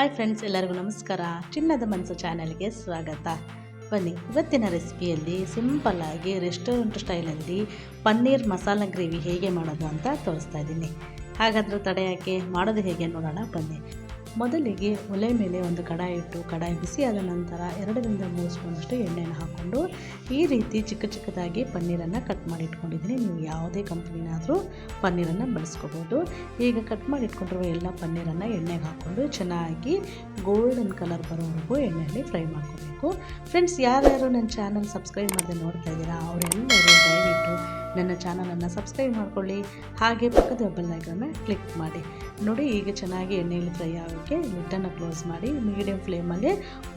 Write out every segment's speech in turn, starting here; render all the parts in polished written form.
Hi friends, ಎಲ್ಲರಿಗೂ ನಮಸ್ಕಾರ. ಚಿನ್ನದ ಮನಸ್ಸು ಚಾನೆಲ್ಗೆ ಸ್ವಾಗತ. ಬನ್ನಿ, ಇವತ್ತಿನ ರೆಸಿಪಿಯಲ್ಲಿ ಸಿಂಪಲ್ಲಾಗಿ ರೆಸ್ಟೋರೆಂಟ್ ಸ್ಟೈಲಲ್ಲಿ ಪನ್ನೀರ್ ಮಸಾಲ ಗ್ರೇವಿ ಹೇಗೆ ಮಾಡೋದು ಅಂತ ತೋರಿಸ್ತಾ ಇದ್ದೀನಿ. ಹಾಗಾದರೆ ತಡೆ ಯಾಕೆ, ಮಾಡೋದು ಹೇಗೆ ನೋಡೋಣ ಬನ್ನಿ. ಮೊದಲಿಗೆ ಒಲೆ ಮೇಲೆ ಒಂದು ಕಡಾಯಿ ಇಟ್ಟು, ಕಡಾಯಿ ಬಿಸಿಯಾದ ನಂತರ 2-3 ಸ್ಪೂನಷ್ಟು ಎಣ್ಣೆಯನ್ನು ಹಾಕ್ಕೊಂಡು ಈ ರೀತಿ ಚಿಕ್ಕ ಚಿಕ್ಕದಾಗಿ ಪನ್ನೀರನ್ನು ಕಟ್ ಮಾಡಿ ಇಟ್ಕೊಂಡಿದ್ದೀನಿ. ನೀವು ಯಾವುದೇ ಕಂಪ್ನಿನಾದರೂ ಪನ್ನೀರನ್ನು ಬಳಸ್ಕೋಬೋದು. ಈಗ ಕಟ್ ಮಾಡಿ ಇಟ್ಕೊಂಡಿರುವ ಎಲ್ಲ ಪನ್ನೀರನ್ನು ಎಣ್ಣೆಗೆ ಹಾಕ್ಕೊಂಡು ಚೆನ್ನಾಗಿ ಗೋಲ್ಡನ್ ಕಲರ್ ಬರೋವರೆಗೂ ಎಣ್ಣೆಯಲ್ಲಿ ಫ್ರೈ ಮಾಡ್ಕೋಬೇಕು. ಫ್ರೆಂಡ್ಸ್, ಯಾರ್ಯಾರು ನನ್ನ ಚಾನಲ್ ಸಬ್ಸ್ಕ್ರೈಬ್ ಮಾಡದೆ ನೋಡ್ತಾ ಇದ್ದೀರಾ ಅವರೆಲ್ಲರೂ ದಯವಿಟ್ಟು ನನ್ನ ಚಾನಲನ್ನು ಸಬ್ಸ್ಕ್ರೈಬ್ ಮಾಡ್ಕೊಳ್ಳಿ. ಹಾಗೆ ಪಕ್ಕದ ಬೆಲ್ ಐಕಾನ್ನ ಕ್ಲಿಕ್ ಮಾಡಿ. ನೋಡಿ, ಈಗ ಚೆನ್ನಾಗಿ ಎಣ್ಣೆಯಲ್ಲಿ ಫ್ರೈ ಆಗೋಕ್ಕೆ ಲಿಡ್ಡನ್ನು ಕ್ಲೋಸ್ ಮಾಡಿ ಮೀಡಿಯಮ್ ಫ್ಲೇಮಲ್ಲಿ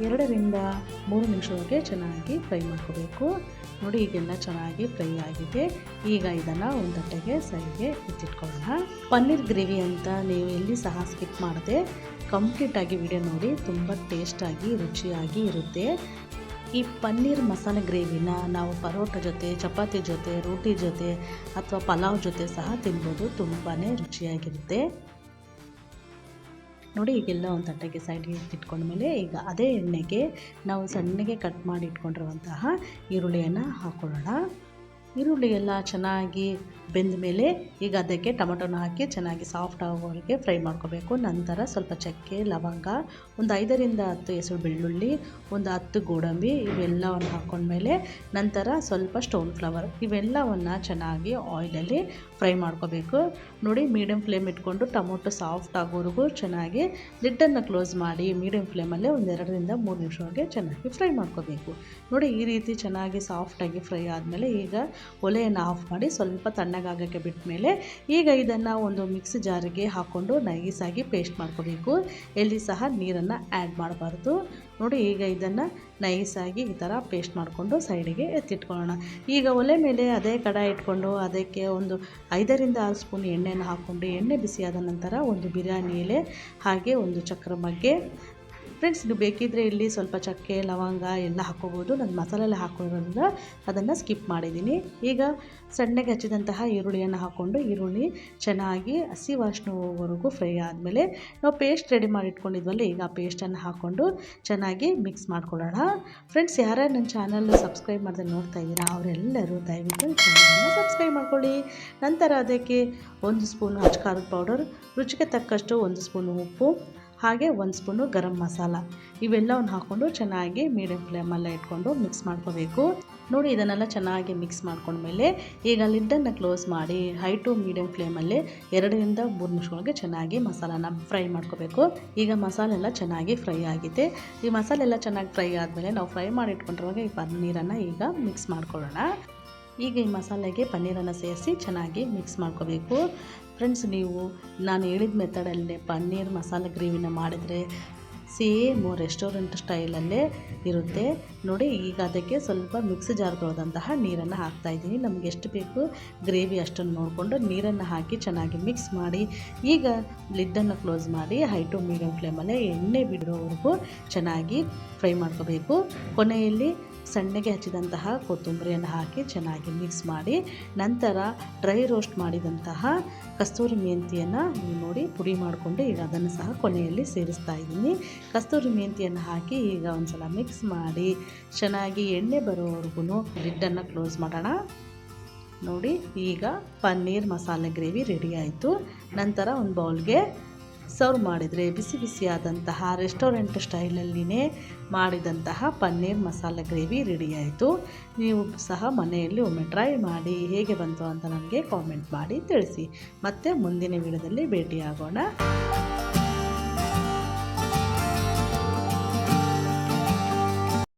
2-3 ನಿಮಿಷವರೆಗೆ ಚೆನ್ನಾಗಿ ಫ್ರೈ ಮಾಡ್ಕೋಬೇಕು. ನೋಡಿ, ಈಗೆಲ್ಲ ಚೆನ್ನಾಗಿ ಫ್ರೈ ಆಗಿದೆ. ಈಗ ಇದನ್ನು ಒಂದು ತಟ್ಟೆಗೆ ಸೈಡ್ಗೆ ಎತ್ತಿಟ್ಕೊಳ್ಳೋಣ. ಪನ್ನೀರ್ ಗ್ರೇವಿ ಅಂತ ನೀವು ಎಲ್ಲಿ ಸಹ ಸ್ಕಿಪ್ ಮಾಡದೆ ಕಂಪ್ಲೀಟಾಗಿ ವಿಡಿಯೋ ನೋಡಿ. ತುಂಬ ಟೇಸ್ಟಾಗಿ ರುಚಿಯಾಗಿ ಇರುತ್ತೆ. ಈ ಪನ್ನೀರ್ ಮಸಾಲೆ ಗ್ರೇವಿನ ನಾವು ಪರೋಟ ಜೊತೆ, ಚಪಾತಿ ಜೊತೆ, ರೋಟಿ ಜೊತೆ ಅಥವಾ ಪಲಾವ್ ಜೊತೆ ಸಹ ತಿನ್ಬೋದು. ತುಂಬಾ ರುಚಿಯಾಗಿರುತ್ತೆ. ನೋಡಿ, ಈಗೆಲ್ಲ ಒಂದು ತಟ್ಟೆಗೆ ಸೈಡ್ಗೆ ಎತ್ತಿಟ್ಕೊಂಡ್ಮೇಲೆ ಈಗ ಅದೇ ಎಣ್ಣೆಗೆ ನಾವು ಸಣ್ಣಗೆ ಕಟ್ ಮಾಡಿ ಇಟ್ಕೊಂಡಿರುವಂತಹ ಈರುಳ್ಳಿಯನ್ನು ಹಾಕ್ಕೊಳ್ಳೋಣ. ಈರುಳ್ಳಿ ಎಲ್ಲ ಚೆನ್ನಾಗಿ ಬೆಂದ ಮೇಲೆ ಈಗ ಅದಕ್ಕೆ ಟೊಮೆಟೊನ ಹಾಕಿ ಚೆನ್ನಾಗಿ ಸಾಫ್ಟ್ ಆಗೋವರೆಗೆ ಫ್ರೈ ಮಾಡ್ಕೋಬೇಕು. ನಂತರ ಸ್ವಲ್ಪ ಚಕ್ಕೆ, ಲವಂಗ, ಒಂದು 5-10 ಹೆಸರು ಬೆಳ್ಳುಳ್ಳಿ, ಒಂದು 10 ಗೋಡಂಬಿ ಇವೆಲ್ಲವನ್ನು ಹಾಕ್ಕೊಂಡ್ಮೇಲೆ ನಂತರ ಸ್ವಲ್ಪ ಸ್ಟೋನ್ ಫ್ಲವರ್ ಇವೆಲ್ಲವನ್ನು ಚೆನ್ನಾಗಿ ಆಯಿಲಲ್ಲಿ ಫ್ರೈ ಮಾಡ್ಕೋಬೇಕು. ನೋಡಿ, ಮೀಡಿಯಮ್ ಫ್ಲೇಮ್ ಇಟ್ಕೊಂಡು ಟೊಮೊಟೊ ಸಾಫ್ಟ್ ಆಗೋವರೆಗೂ ಚೆನ್ನಾಗಿ ಲಿಡ್ಡನ್ನು ಕ್ಲೋಸ್ ಮಾಡಿ ಮೀಡಿಯಮ್ ಫ್ಲೇಮಲ್ಲೇ ಒಂದು 2-3 ನಿಮಿಷವರೆಗೆ ಚೆನ್ನಾಗಿ ಫ್ರೈ ಮಾಡ್ಕೋಬೇಕು. ನೋಡಿ, ಈ ರೀತಿ ಚೆನ್ನಾಗಿ ಸಾಫ್ಟಾಗಿ ಫ್ರೈ ಆದಮೇಲೆ ಈಗ ಒಲೆಯನ್ನು ಆಫ್ ಮಾಡಿ ಸ್ವಲ್ಪ ತಣ್ಣಗಾಗೋಕ್ಕೆ ಬಿಟ್ಟ ಮೇಲೆ ಈಗ ಇದನ್ನು ಒಂದು ಮಿಕ್ಸಿ ಜಾರಿಗೆ ಹಾಕ್ಕೊಂಡು ನೈಸಾಗಿ ಪೇಸ್ಟ್ ಮಾಡ್ಕೋಬೇಕು. ಎಲ್ಲಿ ಸಹ ನೀರನ್ನು ಆ್ಯಡ್ ಮಾಡಬಾರ್ದು. ನೋಡಿ, ಈಗ ಇದನ್ನು ನೈಸಾಗಿ ಈ ಥರ ಪೇಸ್ಟ್ ಮಾಡಿಕೊಂಡು ಸೈಡಿಗೆ ಎತ್ತಿಟ್ಕೊಳ್ಳೋಣ. ಈಗ ಒಲೆ ಮೇಲೆ ಅದೇ ಕಡಾಯಿ ಇಟ್ಕೊಂಡು ಅದಕ್ಕೆ ಒಂದು 5-6 ಸ್ಪೂನ್ ಎಣ್ಣೆಯನ್ನು ಹಾಕ್ಕೊಂಡು ಎಣ್ಣೆ ಬಿಸಿಯಾದ ನಂತರ ಒಂದು ಬಿರಿಯಾನಿ ಎಲೆ ಹಾಗೆ ಒಂದು ಚಕ್ರ ಮಗ್ಗೆ. ಫ್ರೆಂಡ್ಸ್, ಇದು ಬೇಕಿದ್ದರೆ ಇಲ್ಲಿ ಸ್ವಲ್ಪ ಚಕ್ಕೆ, ಲವಂಗ ಎಲ್ಲ ಹಾಕ್ಕೋಬೋದು. ನಾನು ಮಸಾಲೆಲ್ಲ ಹಾಕೋದ್ರಿಂದ ಅದನ್ನು ಸ್ಕಿಪ್ ಮಾಡಿದ್ದೀನಿ. ಈಗ ಸಣ್ಣಗೆ ಹಚ್ಚಿದಂತಹ ಈರುಳ್ಳಿಯನ್ನು ಹಾಕ್ಕೊಂಡು ಈರುಳ್ಳಿ ಚೆನ್ನಾಗಿ ಹಸಿ ವಾಸನೆ ಹೋಗೋವರೆಗೂ ಫ್ರೈ ಆದಮೇಲೆ ನಾವು ಪೇಸ್ಟ್ ರೆಡಿ ಮಾಡಿ ಇಟ್ಕೊಂಡಿದ್ವಲ್ಲ, ಈಗ ಆ ಪೇಸ್ಟನ್ನು ಹಾಕ್ಕೊಂಡು ಚೆನ್ನಾಗಿ ಮಿಕ್ಸ್ ಮಾಡ್ಕೊಳ್ಳೋಣ. ಫ್ರೆಂಡ್ಸ್, ಯಾರ್ಯಾರು ನನ್ನ ಚಾನಲ್ ಸಬ್ಸ್ಕ್ರೈಬ್ ಮಾಡದೆ ನೋಡ್ತಾ ಇದ್ದೀರಾ ಅವರೆಲ್ಲರೂ ದಯವಿಟ್ಟು ಚಾನಲನ್ನು ಸಬ್ಸ್ಕ್ರೈಬ್ ಮಾಡ್ಕೊಳ್ಳಿ. ನಂತರ ಅದಕ್ಕೆ 1 ಸ್ಪೂನು ಅಚ್ಕಾರದ ಪೌಡರ್, ರುಚಿಗೆ ತಕ್ಕಷ್ಟು 1 ಸ್ಪೂನು ಉಪ್ಪು ಹಾಗೆ 1 ಸ್ಪೂನು ಗರಂ ಮಸಾಲ ಇವೆಲ್ಲವನ್ನು ಹಾಕ್ಕೊಂಡು ಚೆನ್ನಾಗಿ ಮೀಡಿಯಮ್ ಫ್ಲೇಮಲ್ಲೇ ಇಟ್ಕೊಂಡು ಮಿಕ್ಸ್ ಮಾಡ್ಕೋಬೇಕು. ನೋಡಿ, ಇದನ್ನೆಲ್ಲ ಚೆನ್ನಾಗಿ ಮಿಕ್ಸ್ ಮಾಡ್ಕೊಂಡ್ಮೇಲೆ ಈಗ ಲಿಡ್ಡನ್ನು ಕ್ಲೋಸ್ ಮಾಡಿ ಹೈ ಟು ಮೀಡಿಯಮ್ ಫ್ಲೇಮಲ್ಲಿ 2-3 ನಿಮಿಷಗಳಿಗೆ ಚೆನ್ನಾಗಿ ಮಸಾಲಾನ ಫ್ರೈ ಮಾಡ್ಕೋಬೇಕು. ಈಗ ಮಸಾಲೆ ಎಲ್ಲ ಚೆನ್ನಾಗಿ ಫ್ರೈ ಆಗಿದೆ. ಈ ಮಸಾಲೆ ಎಲ್ಲ ಚೆನ್ನಾಗಿ ಫ್ರೈ ಆದಮೇಲೆ ನಾವು ಫ್ರೈ ಮಾಡಿ ಇಟ್ಕೊಂಡಿರುವಾಗ ಈ ಪನ್ನೀರನ್ನು ಈಗ ಮಿಕ್ಸ್ ಮಾಡ್ಕೊಳ್ಳೋಣ. ಈಗ ಈ ಮಸಾಲೆಗೆ ಪನ್ನೀರನ್ನು ಸೇರಿಸಿ ಚೆನ್ನಾಗಿ ಮಿಕ್ಸ್ ಮಾಡ್ಕೋಬೇಕು. ಫ್ರೆಂಡ್ಸ್, ನೀವು ನಾನು ಹೇಳಿದ ಮೆಥಡಲ್ಲೇ ಪನ್ನೀರ್ ಮಸಾಲೆ ಗ್ರೇವಿನ ಮಾಡಿದರೆ ಸೇಮು ರೆಸ್ಟೋರೆಂಟ್ ಸ್ಟೈಲಲ್ಲೇ ಇರುತ್ತೆ. ನೋಡಿ, ಈಗ ಅದಕ್ಕೆ ಸ್ವಲ್ಪ ಮಿಕ್ಸಿ ಜಾರ್ ತೊಳೆದಂತಹ ನೀರನ್ನು ಹಾಕ್ತಾಯಿದ್ದೀನಿ. ನಮಗೆ ಎಷ್ಟು ಬೇಕು ಗ್ರೇವಿ ಅಷ್ಟನ್ನು ನೋಡಿಕೊಂಡು ನೀರನ್ನು ಹಾಕಿ ಚೆನ್ನಾಗಿ ಮಿಕ್ಸ್ ಮಾಡಿ ಈಗ ಲಿಡ್ಡನ್ನು ಕ್ಲೋಸ್ ಮಾಡಿ ಹೈ ಟು ಮೀಡಿಯಮ್ ಫ್ಲೇಮಲ್ಲೇ ಎಣ್ಣೆ ಬಿಡೋವರೆಗೂ ಚೆನ್ನಾಗಿ ಫ್ರೈ ಮಾಡ್ಕೋಬೇಕು. ಕೊನೆಯಲ್ಲಿ ಸಣ್ಣಗೆ ಹಚ್ಚಿದಂತಹ ಕೊತ್ತಂಬರಿಯನ್ನು ಹಾಕಿ ಚೆನ್ನಾಗಿ ಮಿಕ್ಸ್ ಮಾಡಿ ನಂತರ ಡ್ರೈ ರೋಸ್ಟ್ ಮಾಡಿದಂತಹ ಕಸ್ತೂರಿ ಮೆಂತ್ಯನ ನೋಡಿ ಪುಡಿ ಮಾಡಿಕೊಂಡು ಈಗ ಅದನ್ನು ಸಹ ಕೊನೆಯಲ್ಲಿ ಸೇರಿಸ್ತಾ ಇದ್ದೀನಿ. ಕಸ್ತೂರಿ ಮೆಂತ್ಯನ ಹಾಕಿ ಈಗ ಒಂದು ಸಲ ಮಿಕ್ಸ್ ಮಾಡಿ ಚೆನ್ನಾಗಿ ಎಣ್ಣೆ ಬರೋವರೆಗೂ ಲಿಡ್ಡನ್ನು ಕ್ಲೋಸ್ ಮಾಡೋಣ. ನೋಡಿ, ಈಗ ಪನ್ನೀರ್ ಮಸಾಲೆ ಗ್ರೇವಿ ರೆಡಿ ಆಯಿತು. ನಂತರ ಒಂದು ಬೌಲ್ಗೆ ಸರ್ವ್ ಮಾಡಿದರೆ ಬಿಸಿ ಬಿಸಿಯಾದಂತಹ ರೆಸ್ಟೋರೆಂಟ್ ಸ್ಟೈಲಲ್ಲಿನೇ ಮಾಡಿದಂತಹ ಪನ್ನೀರ್ ಮಸಾಲೆ ಗ್ರೇವಿ ರೆಡಿ ಆಯಿತು. ನೀವು ಸಹ ಮನೆಯಲ್ಲಿ ಒಮ್ಮೆ ಟ್ರೈ ಮಾಡಿ ಹೇಗೆ ಬಂತು ಅಂತ ನನಗೆ ಕಾಮೆಂಟ್ ಮಾಡಿ ತಿಳಿಸಿ. ಮತ್ತೆ ಮುಂದಿನ ವಿಡಿಯೋದಲ್ಲಿ ಭೇಟಿಯಾಗೋಣ.